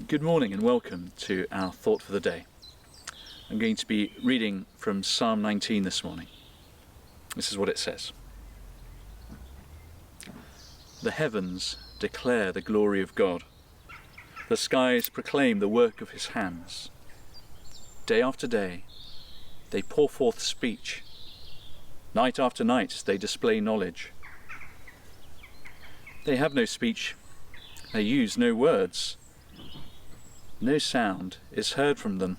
Good morning and welcome to our thought for the day. I'm going to be reading from Psalm 19 this morning. This is what it says. The heavens declare the glory of God. The skies proclaim the work of his hands. Day after day, they pour forth speech. Night after night, they display knowledge. They have no speech. They use no words. No sound is heard from them,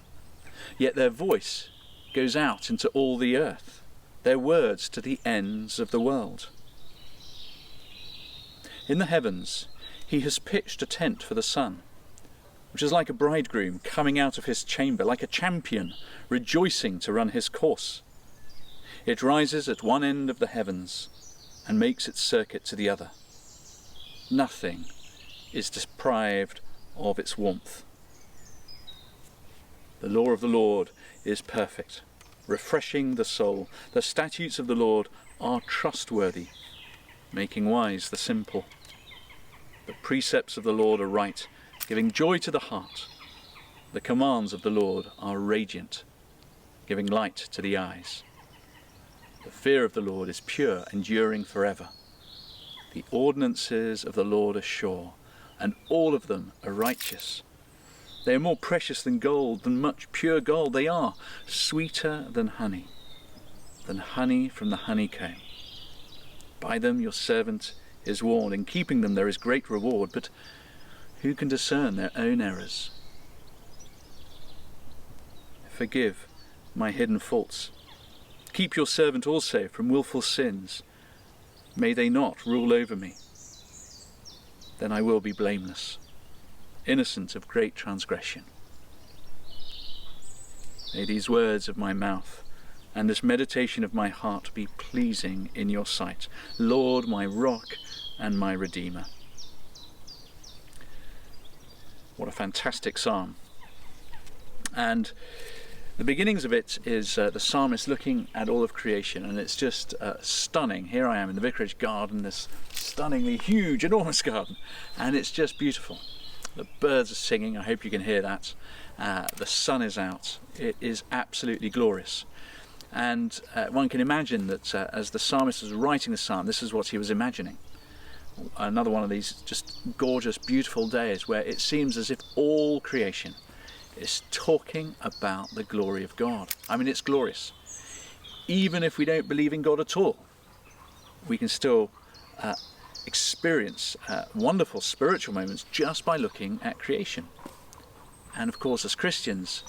yet their voice goes out into all the earth, their words to the ends of the world. In the heavens, he has pitched a tent for the sun, which is like a bridegroom coming out of his chamber, like a champion rejoicing to run his course. It rises at one end of the heavens and makes its circuit to the other. Nothing is deprived of its warmth. The law of the Lord is perfect, refreshing the soul. The statutes of the Lord are trustworthy, making wise the simple. The precepts of the Lord are right, giving joy to the heart. The commands of the Lord are radiant, giving light to the eyes. The fear of the Lord is pure, enduring forever. The ordinances of the Lord are sure, and all of them are righteous. They are more precious than gold, than much pure gold. They are sweeter than honey from the honeycomb. By them your servant is warned. In keeping them there is great reward, but who can discern their own errors? Forgive my hidden faults. Keep your servant also from willful sins. May they not rule over me. Then I will be blameless, innocent of great transgression. May these words of my mouth and this meditation of my heart be pleasing in your sight, Lord, my rock and my redeemer. What a fantastic psalm. And the beginnings of it is the psalmist looking at all of creation, and it's just stunning. Here I am in the vicarage garden, this stunningly huge, enormous garden, and it's just beautiful. The birds are singing, I hope you can hear that. The sun is out. It is absolutely glorious. And one can imagine that as the psalmist was writing the psalm, this is what he was imagining. Another one of these just gorgeous, beautiful days where it seems as if all creation is talking about the glory of God. I mean, it's glorious. Even if we don't believe in God at all, we can still experience wonderful spiritual moments just by looking at creation. And of course, as Christians,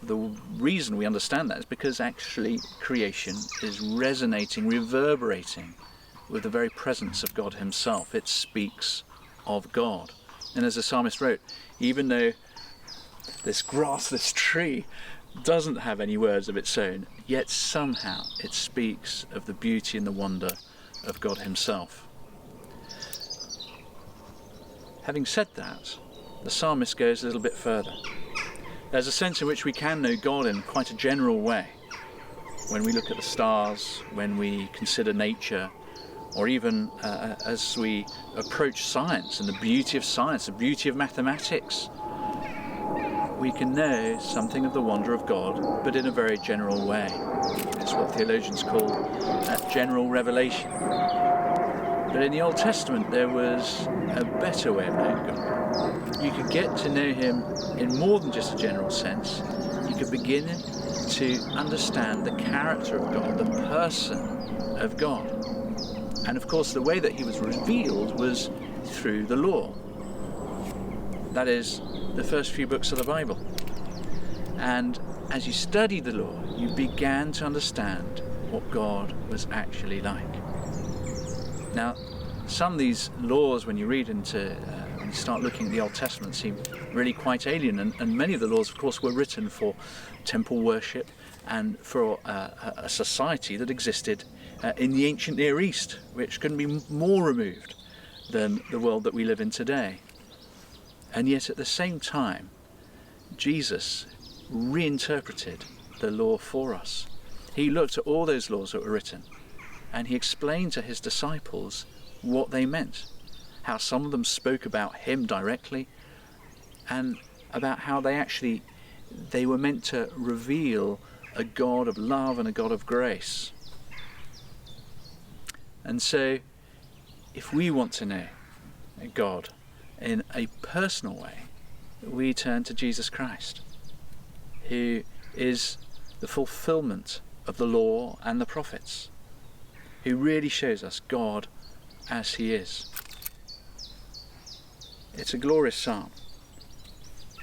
the reason we understand that is because actually creation is resonating, reverberating with the very presence of God himself. It speaks of God. And as the psalmist wrote, even though this grass, this tree, doesn't have any words of its own, yet somehow it speaks of the beauty and the wonder of God himself. Having said that, the psalmist goes a little bit further. There's a sense in which we can know God in quite a general way. When we look at the stars, when we consider nature, or even as we approach science and the beauty of science, the beauty of mathematics, we can know something of the wonder of God, but in a very general way. It's what theologians call general revelation. But in the Old Testament there was a better way of knowing God. You could get to know him in more than just a general sense. You could begin to understand the character of God, the person of God. And of course the way that he was revealed was through the law. That is, the first few books of the Bible. And as you studied the law, you began to understand what God was actually like. Now, some of these laws, when you read into, when you start looking at the Old Testament, seem really quite alien. And many of the laws, of course, were written for temple worship and for a society that existed in the ancient Near East, which couldn't be more removed than the world that we live in today. And yet at the same time, Jesus reinterpreted the law for us. He looked at all those laws that were written and he explained to his disciples what they meant, how some of them spoke about him directly, and about how they were meant to reveal a God of love and a God of grace. And so, if we want to know God in a personal way, we turn to Jesus Christ, who is the fulfillment of the law and the prophets, who really shows us God as he is. It's a glorious psalm.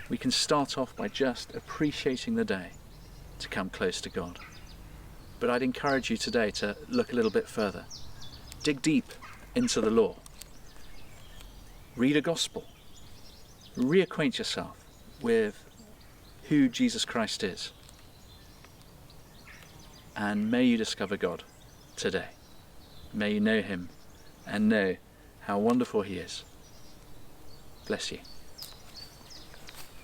We can start off by just appreciating the day to come close to God. But I'd encourage you today to look a little bit further. Dig deep into the law. Read a gospel. Reacquaint yourself with who Jesus Christ is. And may you discover God today. May you know him and know how wonderful he is. Bless you.